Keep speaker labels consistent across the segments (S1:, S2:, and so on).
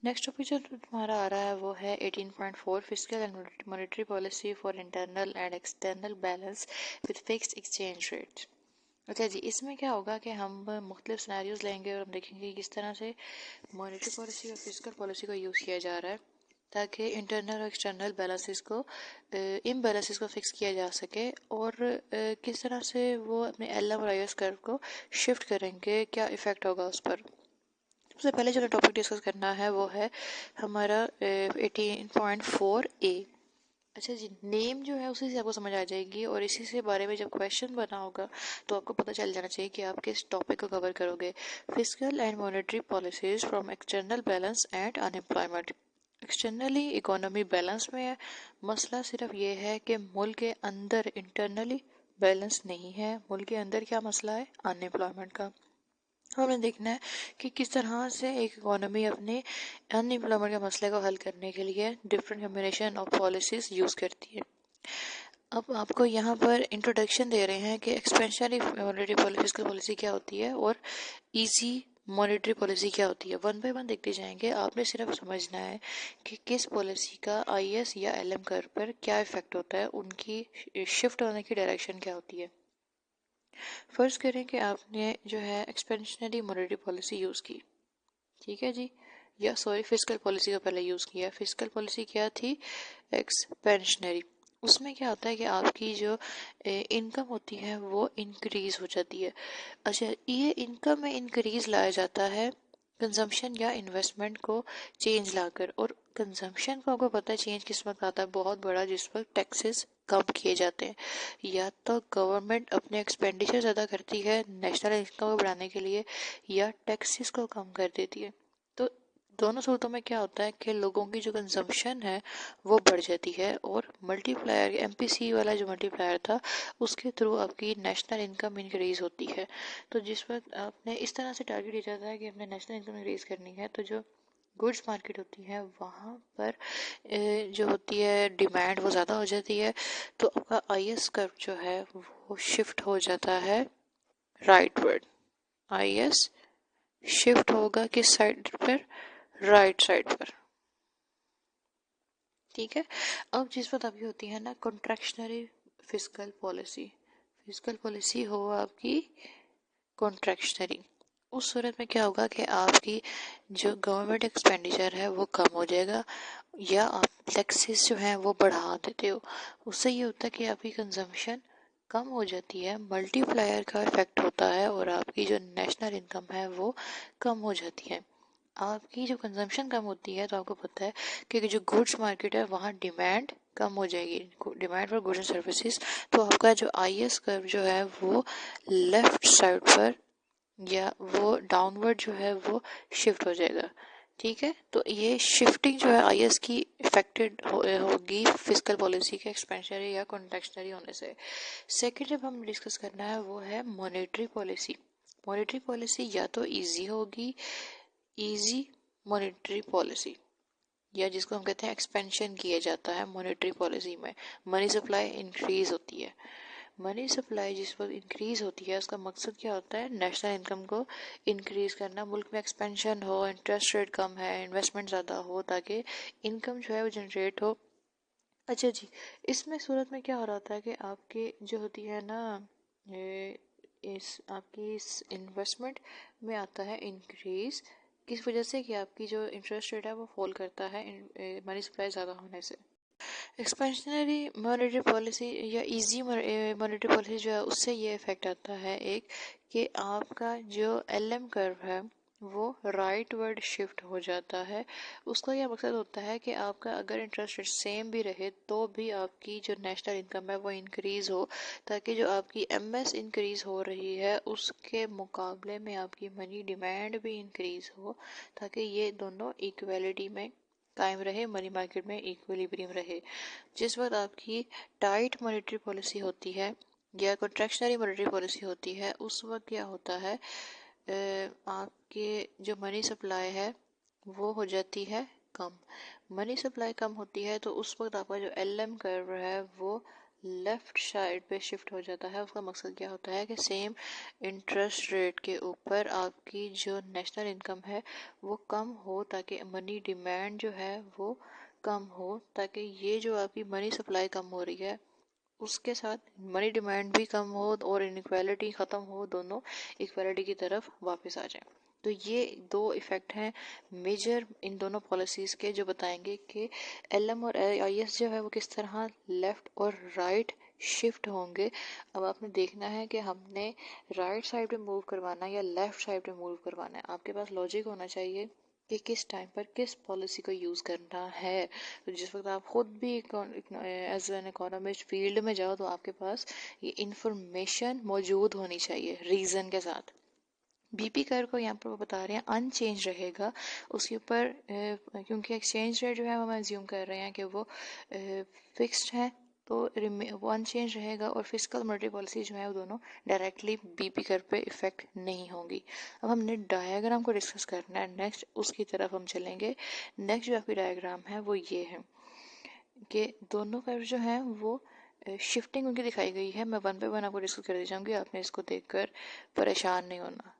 S1: Next topic जो तुम्हारा आ रहा है वो है 18.4 fiscal and monetary policy for internal and external balance with fixed exchange rate. अच्छा जी, इसमें क्या होगा कि हम मुख्तलिफ सिनेरियोज लेंगे और हम देखेंगे कि किस तरह से मॉनेटरी पॉलिसी और फिस्कल पॉलिसी को यूज़ किया जा रहा है ताकि इंटरनल और एक्सटर्नल बैलेंसेस को इम्बैलेंसेस को फिक्स किया जा सके और किस तरह से वो अपने एल एम और आई एस कर्व को शिफ्ट करेंगे, क्या इफ़ेक्ट होगा उस पर। सबसे पहले जो टॉपिक डिस्कस करना है वो है हमारा 18.4 ए। अच्छा जी, नेम जो है उसी से आपको समझ आ जाएगी और इसी से बारे में जब क्वेश्चन बना होगा तो आपको पता चल जाना चाहिए कि आप किस टॉपिक को कवर करोगे। Fiscal and monetary policies from external balance and unemployment. Externally economy balance में है। मसला सिर्फ ये है कि मुल्क के अंदर इंटरनली बैलेंस नहीं है। मुल्क के अंदर क्या मसला है? अनएम्प्लॉयमेंट का। हमें देखना है कि किस तरह से एक इकोनॉमी अपने अनएम्प्लॉयमेंट के मसले को हल करने के लिए different combination of policies use करती है। अब आपको यहाँ पर इंट्रोडक्शन दे रहे हैं कि एक्सपेंशनरी मॉनेटरी फिस्कल पॉलिसी क्या होती है और इजी मॉनेटरी पॉलिसी क्या होती है। वन बाय वन देखते जाएंगे। आपने सिर्फ समझना है कि किस पॉलिसी का आईएस या एलएम कर्व पर क्या इफेक्ट होता है, उनकी शिफ्ट होने की डायरेक्शन क्या होती है। फर्ज करें कि आपने जो है एक्सपेंशनरी मॉनेटरी पॉलिसी यूज़ की, ठीक है जी, या सॉरी फिस्कल पॉलिसी का पहले यूज़ किया। फिस्कल पॉलिसी क्या थी? एक्सपेंशनरी। उसमें क्या होता है कि आपकी जो इनकम होती है वो इंक्रीज हो जाती है। अच्छा, ये इनकम में इंक्रीज लाया जाता है कंजम्पशन या इन्वेस्टमेंट को चेंज लाकर। और कंजम्पशन को आपको पता है चेंज किस वक्त आता है? बहुत बड़ा, जिस वक्त टैक्सेस कम किए जाते हैं या तो गवर्नमेंट अपने एक्सपेंडिचर ज़्यादा करती है नेशनल इनकम को बढ़ाने के लिए या टैक्सेस को कम कर देती है। तो दोनों सूरतों में क्या होता है कि लोगों की जो कंजम्पशन है वो बढ़ जाती है और मल्टीप्लायर एमपीसी वाला जो मल्टीप्लायर था उसके थ्रू आपकी नेशनल इनकम इंक्रीज होती है। तो जिस वक्त आपने इस तरह से टारगेट दिया जाता है कि अपने नेशनल इनकम इंक्रीज करनी है तो जो गुड्स मार्केट होती है वहाँ पर जो होती है डिमांड वो ज़्यादा हो जाती है। तो आपका आईएस कर्व जो है वो शिफ्ट हो जाता है राइटवर्ड। आईएस शिफ्ट होगा किस साइड पर? राइट साइड पर। ठीक है। अब जिस वक्त आपकी होती है ना contractionary fiscal policy, fiscal policy हो आपकी कॉन्ट्रैक्शनरी, उस सूरत में क्या होगा कि आपकी जो गवर्नमेंट एक्सपेंडिचर है वो कम हो जाएगा या आप टैक्सेस जो हैं वो बढ़ा देते हो। उससे ये होता है कि आपकी कंजम्पशन कम हो जाती है, मल्टीप्लायर का इफेक्ट होता है और आपकी जो नेशनल इनकम है वो कम हो जाती है। आपकी जो कंजम्पशन कम होती है तो आपको पता है कि जो गुड्स मार्केट है वहाँ डिमांड कम हो जाएगी, demand for goods and services. तो आपका जो आईएस कर्व जो है वो लेफ्ट साइड पर या वो डाउनवर्ड जो है वो शिफ्ट हो जाएगा। ठीक है, तो ये शिफ्टिंग जो है आईएस की इफेक्टेड होगी फिस्कल पॉलिसी के एक्सपेंशनरी या कॉन्ट्रैक्शनरी होने से। सेकंड जब हम डिस्कस करना है वो है मॉनेटरी पॉलिसी। मॉनेटरी पॉलिसी या तो इजी होगी, इजी मॉनेटरी पॉलिसी, या जिसको हम कहते हैं एक्सपेंशन किया जाता है मॉनेटरी पॉलिसी में। मनी सप्लाई इंक्रीज होती है। मनी सप्लाई जिस वक्त इंक्रीज होती है उसका मकसद क्या होता है? नेशनल इनकम को इंक्रीज करना, मुल्क में एक्सपेंशन हो, इंटरेस्ट रेट कम है, इन्वेस्टमेंट ज़्यादा हो ताकि इनकम जो है वो जनरेट हो। अच्छा जी, इसमें सूरत में क्या हो रहा था कि आपके जो होती है ना इस आपकी इस इन्वेस्टमेंट में आता है इंक्रीज, किस वजह से कि आपकी जो इंटरेस्ट रेट है वो फॉल करता है मनी सप्लाई ज़्यादा होने से। एक्सपेंशनरी मॉनेटरी पॉलिसी या इजी मॉनेटरी पॉलिसी जो है उससे ये इफेक्ट आता है एक कि आपका जो एलएम कर्व है वो राइट वर्ड शिफ्ट हो जाता है। उसका यह मकसद होता है कि आपका अगर इंटरेस्ट रेट सेम भी रहे तो भी आपकी जो नेशनल इनकम है वो इंक्रीज हो ताकि जो आपकी एमएस इंक्रीज हो रही है उसके मुकाबले में आपकी मनी डिमांड भी इंक्रीज हो ताकि ये दोनों इक्वलिटी में कायम रहे, मनी मार्केट में इक्विलिब्रियम रहे। जिस वक्त आपकी टाइट मॉनेटरी पॉलिसी होती है या कॉन्ट्रैक्शनरी मॉनेटरी पॉलिसी होती है उस वक्त क्या होता है आपके जो मनी सप्लाई है वो हो जाती है कम। मनी सप्लाई कम होती है तो उस वक्त आपका जो एलएम कर्व है वो लेफ्ट साइड पे शिफ्ट हो जाता है, उसका मकसद क्या होता है कि सेम इंटरेस्ट रेट के ऊपर आपकी जो नेशनल इनकम है वो कम हो, ताकि मनी डिमांड जो है वो कम हो, ताकि ये जो आपकी मनी सप्लाई कम हो रही है उसके साथ मनी डिमांड भी कम हो और इनइक्वालिटी ख़त्म हो, दोनों इक्वालिटी की तरफ वापस आ जाए। तो ये दो इफ़ेक्ट हैं मेजर इन दोनों पॉलिसीज़ के, जो बताएंगे कि एलएम और आईएस जो है वो किस तरह लेफ़्ट और राइट शिफ्ट होंगे। अब आपने देखना है कि हमने राइट साइड पे मूव करवाना है या लेफ़्ट साइड पे मूव करवाना है। आपके पास लॉजिक होना चाहिए कि किस टाइम पर किस पॉलिसी को यूज़ करना है। तो जिस वक्त आप खुद भी एज एन इकोनॉमिस्ट फील्ड में जाओ तो आपके पास ये इंफॉर्मेशन मौजूद होनी चाहिए रीज़न के साथ। बीपी कर्व को यहाँ पर वो बता रहे हैं अनचेंज रहेगा उसके ऊपर, क्योंकि एक्सचेंज रेट जो है वो हम एज्यूम कर रहे हैं कि वो फिक्स्ड है, तो वो अनचेंज रहेगा और फिस्कल मॉनेटरी पॉलिसी जो है वो दोनों डायरेक्टली बीपी कर्व पे इफेक्ट नहीं होंगी। अब हमने डायग्राम को डिस्कस करना है, नेक्स्ट उसकी तरफ हम चलेंगे। नेक्स्ट जो आपकी डायग्राम है वो ये है कि दोनों कर्व जो हैं वो शिफ्टिंग उनकी दिखाई गई है। मैं वन बाय वन आपको डिस्कस कर जाऊंगी, आपने इसको देखकर परेशान नहीं होना।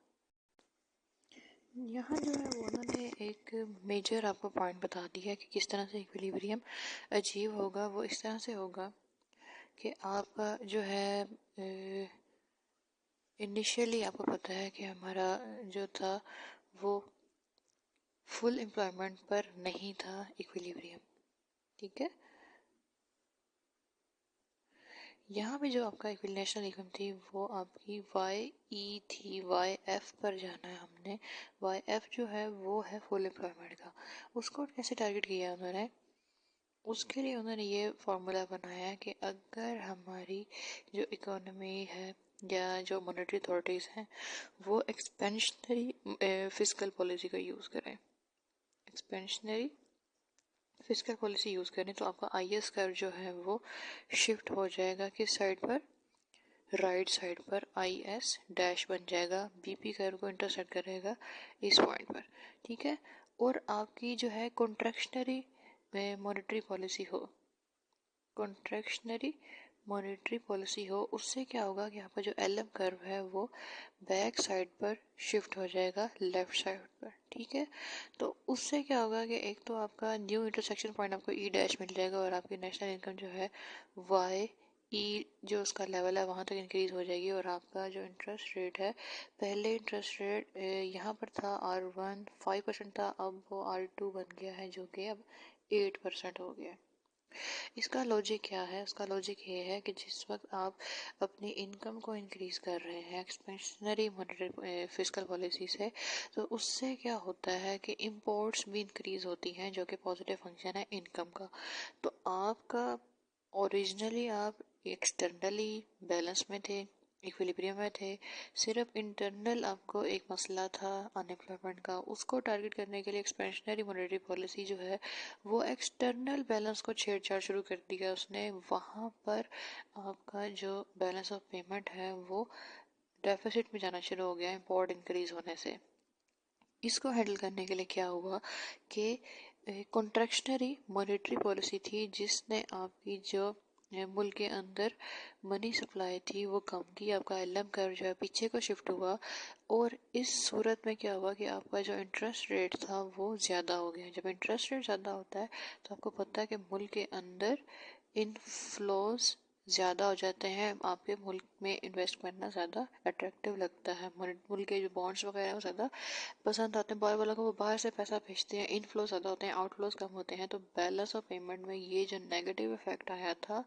S1: यहाँ जो है वो उन्होंने एक मेजर आपको पॉइंट बता दिया कि किस तरह से इक्विलिब्रियम अचीव होगा। वो इस तरह से होगा कि आपका जो है इनिशियली आपको पता है कि हमारा जो था वो फुल एम्प्लॉयमेंट पर नहीं था इक्विलिब्रियम, ठीक है। यहाँ पे जो आपका नेशनल इनकम थी वो आपकी वाई ई थी, वाई एफ पर जाना है हमने। वाई एफ जो है वो है फुल एम्प्लॉयमेंट का। उसको कैसे टारगेट किया उन्होंने, उसके लिए उन्होंने ये फार्मूला बनाया कि अगर हमारी जो इकोनॉमी है या जो मॉनेटरी अथॉरिटीज़ हैं वो एक्सपेंशनरी फिस्कल पॉलिसी का यूज़ करें, एक्सपेंशनरी फिस्कल पॉलिसी यूज़ करें, तो आपका आईएस कर्व जो है वो शिफ्ट हो जाएगा किस साइड पर, राइट साइड पर। आई एस डैश बन जाएगा, बीपी कर्व को इंटरसेक्ट करेगा इस पॉइंट पर, ठीक है। और आपकी जो है कॉन्ट्रैक्शनरी मॉनेटरी पॉलिसी हो, कॉन्ट्रैक्शनरी मॉनेटरी पॉलिसी हो, उससे क्या होगा कि आपका जो एलएम कर्व है वो बैक साइड पर शिफ्ट हो जाएगा लेफ्ट साइड पर, ठीक है। तो उससे क्या होगा कि एक तो आपका न्यू इंटरसेक्शन पॉइंट आपको ई डैश मिल जाएगा और आपकी नेशनल इनकम जो है वाई ई जो उसका लेवल है वहाँ तक इंक्रीज हो जाएगी। और आपका जो इंटरेस्ट रेट है, पहले इंटरेस्ट रेट यहाँ पर था R1 5% था, अब वो R2 बन गया है जो कि अब 8% हो गया। इसका लॉजिक क्या है, उसका लॉजिक ये है कि जिस वक्त आप अपनी इनकम को इंक्रीज कर रहे हैं एक्सपेंशनरी मॉनेटरी फिस्कल पॉलिसी से, तो उससे क्या होता है कि इंपोर्ट्स भी इंक्रीज होती हैं जो कि पॉजिटिव फंक्शन है इनकम का। तो आपका ओरिजिनली आप एक्सटर्नली बैलेंस में थे, इक्विलिब्रियम में थे, सिर्फ इंटरनल आपको एक मसला था अनएम्प्लॉयमेंट का, उसको टारगेट करने के लिए एक्सपेंशनरी मॉनेटरी पॉलिसी जो है वो एक्सटर्नल बैलेंस को छेड़छाड़ शुरू कर दिया उसने। वहाँ पर आपका जो बैलेंस ऑफ पेमेंट है वो डेफिसिट में जाना शुरू हो गया इंपोर्ट इंक्रीज होने से। इसको हैंडल करने के लिए क्या हुआ कि कॉन्ट्रैक्शनरी मॉनेटरी पॉलिसी थी जिसने आपकी जो मुल्क के अंदर मनी सप्लाई थी वो कम की, आपका एलएम कर्व जो है पीछे को शिफ्ट हुआ। और इस सूरत में क्या हुआ कि आपका जो इंटरेस्ट रेट था वो ज़्यादा हो गया। जब इंटरेस्ट रेट ज़्यादा होता है तो आपको पता है कि मुल्क के अंदर इनफ्लोज ज़्यादा हो जाते हैं, आपके मुल्क में इन्वेस्ट करना ज़्यादा अट्रैक्टिव लगता है, मुल्क के जो बॉन्ड्स वगैरह हैं वो ज़्यादा पसंद आते हैं, बाहर वालों को वो बाहर से पैसा भेजते हैं, इनफ्लो ज़्यादा होते हैं, आउटफ्लोज कम होते हैं। तो बैलेंस ऑफ पेमेंट में ये जो नेगेटिव इफेक्ट आया था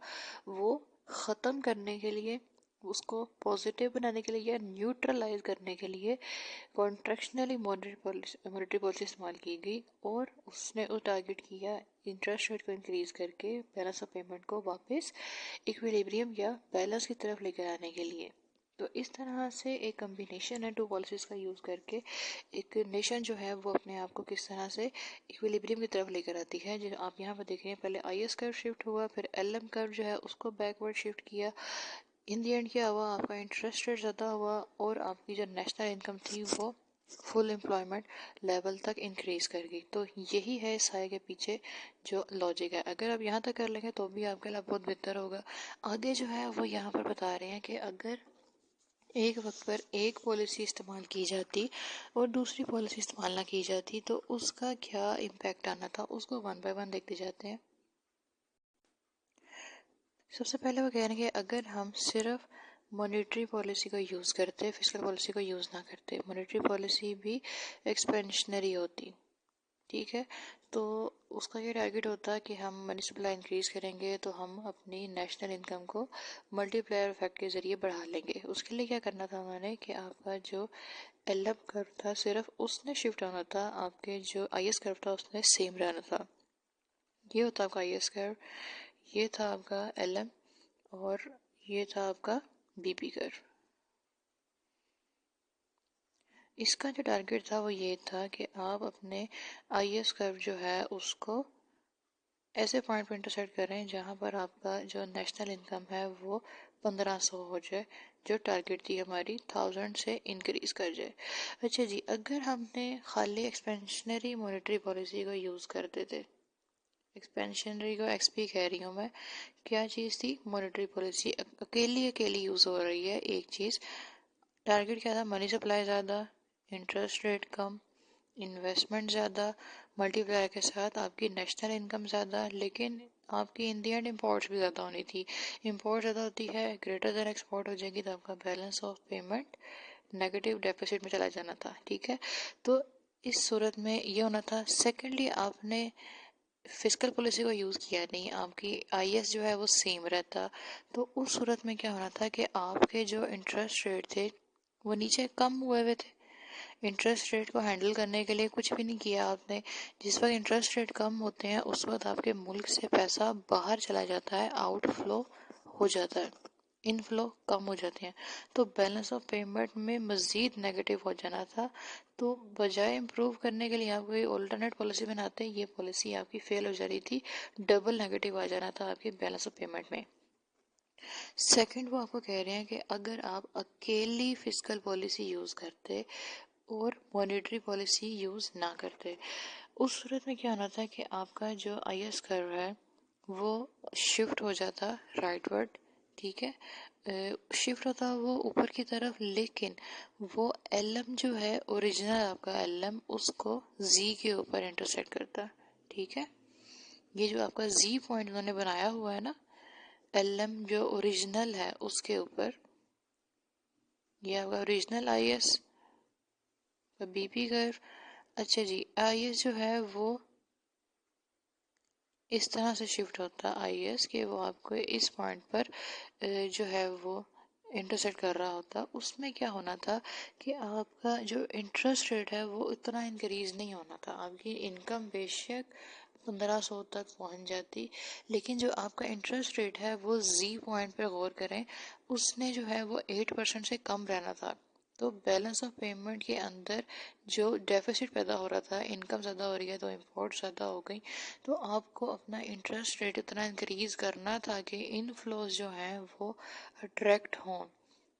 S1: वो ख़त्म करने के लिए, उसको पॉजिटिव बनाने के लिए या न्यूट्रलाइज करने के लिए कॉन्ट्रैक्शनली मॉनेटरी पॉलिसी इस्तेमाल की गई और उसने वो टारगेट किया इंटरेस्ट रेट को इंक्रीज करके बैलेंस ऑफ पेमेंट को वापस इक्विलिब्रियम या बैलेंस की तरफ लेकर आने के लिए। तो इस तरह से एक कम्बिनेशन है टू पॉलिसीज़ का यूज़ करके एक नेशन जो है वो अपने आप को किस तरह से इक्विलिब्रियम की तरफ लेकर आती है। जो आप यहाँ पर देख रहे हैं, पहले आईएस कर्व शिफ्ट हुआ, फिर एलएम कर्व जो है उसको बैकवर्ड शिफ्ट किया। इन दी एंड क्या हुआ, आपका इंटरेस्ट रेट ज़्यादा हुआ और आपकी जो नेशनल इनकम थी वो फुल एम्प्लॉयमेंट लेवल तक इंक्रीज करेगी। तो यही है इस सारे के पीछे जो लॉजिक है। अगर आप यहाँ तक कर लेंगे तो भी आपके लिए बहुत बेहतर होगा। आगे जो है वो यहाँ पर बता रहे हैं कि अगर एक वक्त पर एक पॉलिसी इस्तेमाल की जाती और दूसरी पॉलिसी इस्तेमाल ना की जाती तो उसका क्या इम्पैक्ट आना था, उसको वन बाय वन देखते जाते हैं। सबसे पहले वो कह रहे हैं कि अगर हम सिर्फ मॉनेटरी पॉलिसी को यूज़ करते, फिस्कल पॉलिसी को यूज़ ना करते, मॉनेटरी पॉलिसी भी एक्सपेंशनरी होती, ठीक है, तो उसका ये टारगेट होता है कि हम मनी सप्लाई इंक्रीज करेंगे तो हम अपनी नेशनल इनकम को मल्टीप्लायर इफेक्ट के ज़रिए बढ़ा लेंगे। उसके लिए क्या करना था उन्होंने कि आपका जो एलएफ कर्व था सिर्फ उसने शिफ्ट होना था, आपके जो आईएस कर्व था उसने सेम रहना था। ये होता आपका आईएस कर्व, ये था आपका एलएम और ये था आपका बीपी कर्व। इसका जो टारगेट था वो ये था कि आप अपने आईएस कर्व जो है उसको ऐसे पॉइंट पर इंटरसेक्ट करें जहाँ पर आपका जो नेशनल इनकम है वो 1500 हो जाए, जो टारगेट थी हमारी 1000 से इंक्रीज कर जाए। अच्छा जी, अगर हमने खाली एक्सपेंशनरी मॉनेटरी पॉलिसी को यूज़ करते थे, एक्सपेंशनरी को एक्सपी कह रही हूँ मैं, क्या चीज़ थी, मॉनेटरी पॉलिसी अकेली अकेली यूज़ हो रही है एक चीज़, टारगेट क्या था, मनी सप्लाई ज़्यादा, इंटरेस्ट रेट कम, इन्वेस्टमेंट ज़्यादा, मल्टीप्लायर के साथ आपकी नेशनल इनकम ज़्यादा, लेकिन आपकी इन दी एंड इम्पोर्ट्स भी ज़्यादा होनी थी। इम्पोर्ट ज़्यादा होती है, ग्रेटर देन एक्सपोर्ट हो जाएगी तो आपका balance of payment negative deficit में चला जाना था, ठीक है। तो इस सूरत में ये होना था। सेकेंडली, आपने फिजिकल पॉलिसी को यूज़ किया नहीं, आपकी आईएस जो है वो सेम रहता, तो उस सूरत में क्या होना था कि आपके जो इंटरेस्ट रेट थे वो नीचे कम हुए हुए थे। इंटरेस्ट रेट को हैंडल करने के लिए कुछ भी नहीं किया आपने। जिस वक्त इंटरेस्ट रेट कम होते हैं उस वक्त आपके मुल्क से पैसा बाहर चला जाता है, आउटफ्लो हो जाता है, इनफ्लो कम हो जाते हैं, तो बैलेंस ऑफ पेमेंट में मज़ीद नेगेटिव हो जाना था। तो बजाय इम्प्रूव करने के लिए आप कोई ऑल्टरनेट पॉलिसी बनाते, ये पॉलिसी आपकी फेल हो जा रही थी, डबल नेगेटिव आ जाना था आपके बैलेंस ऑफ पेमेंट में। सेकंड, वो आपको कह रहे हैं कि अगर आप अकेली फिजिकल पॉलिसी यूज़ करते और मॉनेटरी पॉलिसी यूज़ ना करते, उस सूरत में क्या होना था कि आपका जो आईएस कर्व है वो शिफ्ट हो जाता राइटवर्ड, ठीक है, शिफ्ट होता वो ऊपर की तरफ, लेकिन वो एलएम जो है ओरिजिनल आपका एलएम उसको जी के ऊपर इंटरसेक्ट करता, ठीक है। ये जो आपका जी पॉइंट उन्होंने बनाया हुआ है ना, एलएम जो ओरिजिनल है उसके ऊपर, ये आपका ओरिजिनल आईएस बीपी कर्व। अच्छा जी, आईएस जो है वो इस तरह से शिफ्ट होता है आईएस कि वो आपको इस पॉइंट पर जो है वो इंटरसेक्ट कर रहा होता। उसमें क्या होना था कि आपका जो इंटरेस्ट रेट है वो इतना इंक्रीज नहीं होना था, आपकी इनकम बेशक 1500 तक पहुंच जाती, लेकिन जो आपका इंटरेस्ट रेट है वो जी पॉइंट पर गौर करें, उसने जो है वो 8% से कम रहना था। तो बैलेंस ऑफ पेमेंट के अंदर जो डेफिसिट पैदा हो रहा था, इनकम ज़्यादा हो रही है तो इम्पोर्ट ज़्यादा हो गई, तो आपको अपना इंटरेस्ट रेट इतना इंक्रीज़ करना था कि इनफ्लोज जो हैं वो अट्रैक्ट हों।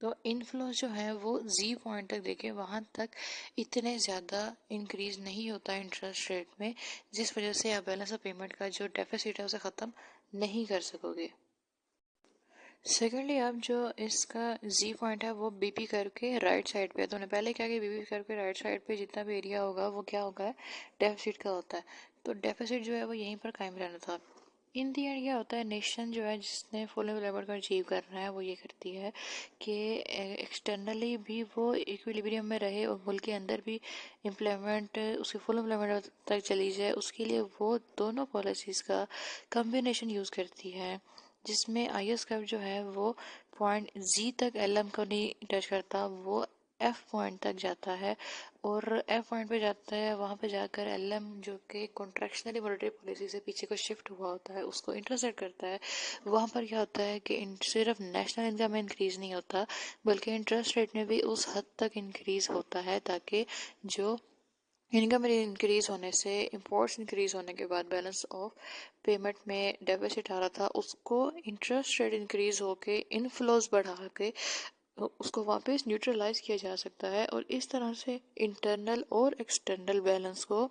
S1: तो इनफ्लोज जो है वो जी पॉइंट तक देखें, वहाँ तक इतने ज़्यादा इंक्रीज़ नहीं होता इंटरेस्ट रेट में, जिस वजह से आप बैलेंस ऑफ पेमेंट का जो डेफिसिट है उसे ख़त्म नहीं कर सकोगे। सेकेंडली, आप जो इसका जी पॉइंट है वो बीपी कर्व के राइट साइड पे है, तो उन्हें पहले क्या कि बीपी कर्व के राइट साइड पे जितना भी एरिया होगा वो क्या होगा, डेफिसिट का होता है, तो डेफिसिट जो है वो यहीं पर कायम रहना था। इन दी एंड क्या होता है, नेशन जो है जिसने फुल एम्प्लॉयमेंट को अचीव करना है वो ये करती है कि एक्सटर्नली भी वो इक्विलिब्रियम में रहे और मुल्क के अंदर भी एम्प्लॉयमेंट उसकी फुल एम्प्लॉयमेंट तक चली जाए, उसके लिए वो दोनों पॉलिसीज़ का कम्बिनेशन यूज़ करती है, जिसमें आईएस कर्व जो है वो पॉइंट जी तक एलएम को नहीं टच करता, वो एफ पॉइंट तक जाता है, और एफ पॉइंट पे जाता है, वहाँ पे जाकर एलएम जो कि कॉन्ट्रैक्शनली मॉनेटरी पॉलिसी से पीछे को शिफ्ट हुआ होता है उसको इंटरसेक्ट करता है। वहाँ पर क्या होता है कि सिर्फ नेशनल इनकम में इंक्रीज़ नहीं होता बल्कि इंटरेस्ट रेट में भी उस हद तक इंक्रीज़ होता है ताकि जो इनकम इंक्रीज होने से, इंपोर्ट्स इंक्रीज होने के बाद बैलेंस ऑफ पेमेंट में डेफिसिट आ रहा था उसको इंटरेस्ट रेट इंक्रीज होके इनफ्लोज बढ़ा के उसको वापस न्यूट्रलाइज किया जा सकता है और इस तरह से इंटरनल और एक्सटर्नल बैलेंस को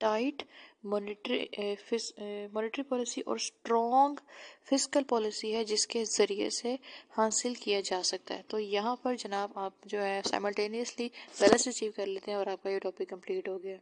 S1: टाइट मॉनेटरी पॉलिसी और स्ट्रॉन्ग फिस्कल पॉलिसी है जिसके ज़रिए से हासिल किया जा सकता है। तो यहाँ पर जनाब आप जो है साइमल्टेनियसली बैलेंस अचीव कर लेते हैं और आपका ये टॉपिक कंप्लीट हो गया।